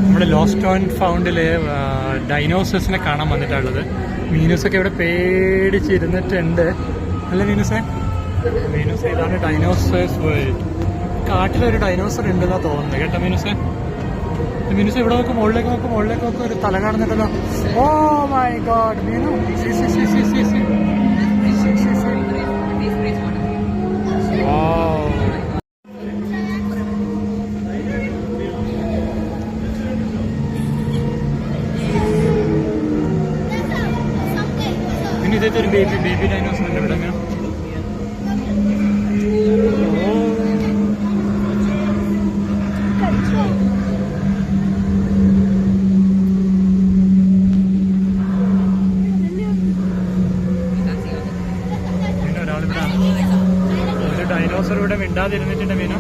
നമ്മുടെ lost and ഫൗണ്ടില് ഡൈനോസേഴ്സിനെ കാണാൻ വന്നിട്ടുള്ളത്. മീനൂസൊക്കെ ഇവിടെ പേടിച്ചിരുന്നിട്ടുണ്ട് അല്ലേ മീനൂസേ? മീനൂസ് ഇതാണ് ഡൈനോസേഴ്സ് വേൾഡ്. കാട്ടിലൊരു ഡൈനോസർ ഉണ്ടെന്നാ തോന്നുന്നത് കേട്ടോ മീനൂസേ. മീനൂസ് ഇവിടെ നോക്കും, മുകളിലേക്ക് നോക്കും, ഒരു തല കാണുന്നുണ്ടല്ലോ. ഓ മൈ ഗോഡ് മീനു, പിന്നെ ഇതൊരു ബേബി ഡൈനോസർ ഉണ്ട് ഇവിടെ. ഒരു ഡൈനോസർ ഇവിടെ മിണ്ടാതിരുന്നിട്ടുണ്ട് മീനു.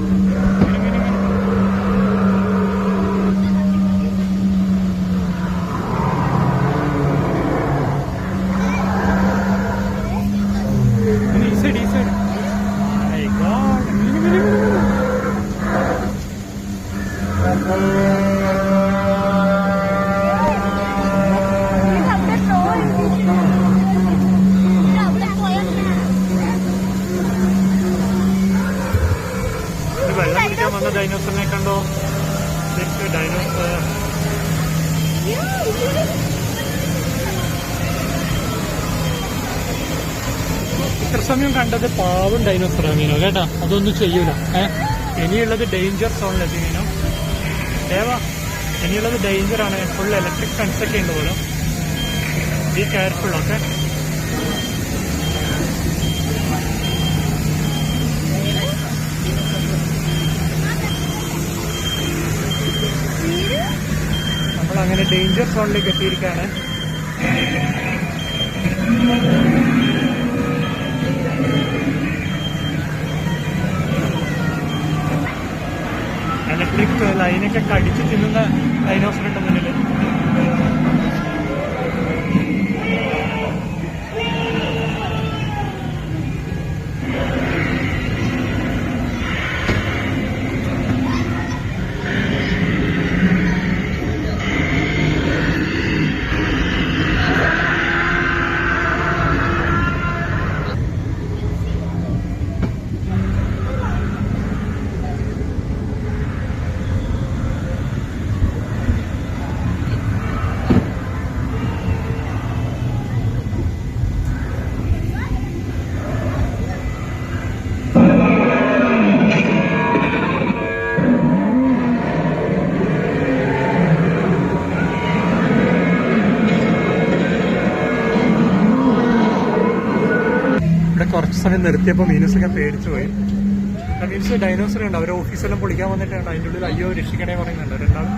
വെള്ളം കുടിക്കാൻ വന്ന ഡൈനോസറിനെ കണ്ടോ? ഡൈനോസർ ഇത്ര സമയം കണ്ടത് പാവം ഡൈനോസറാണ് മീനോ കേട്ടാ. അതൊന്നും ചെയ്യൂല. ഇനിയുള്ളത് ഡേഞ്ചർ സോണിലെത്തി മീനോ. ദേവാ, ഇനിയുള്ളത് ഡേഞ്ചറാണ്. ഫുൾ ഇലക്ട്രിക് ഫെൻസ് ഒക്കെ ഉണ്ട് പോലും. Be careful. ഓക്കെ, നമ്മളങ്ങനെ ഡേഞ്ചർ സോണിലേക്ക് എത്തിയിരിക്കുകയാണ്. ഇലക്ട്രിക് ലൈനൊക്കെ കടിച്ച് തിന്നുന്ന ഡൈനോസറുണ്ട് മുന്നിൽ. കുറച്ച് സമയം നിർത്തിയപ്പോൾ മീനൂസൊക്കെ പേടിച്ചു പോയി. മീൻസ് ഡൈനോസർ ഉണ്ട്, അവരെ ഓഫീസെല്ലാം പൊളിക്കാൻ വന്നിട്ടുണ്ട്. അതിൻ്റെ ഉള്ളിൽ അയ്യോ രക്ഷിക്കണേ പറയുന്നുണ്ട് രണ്ടാളും.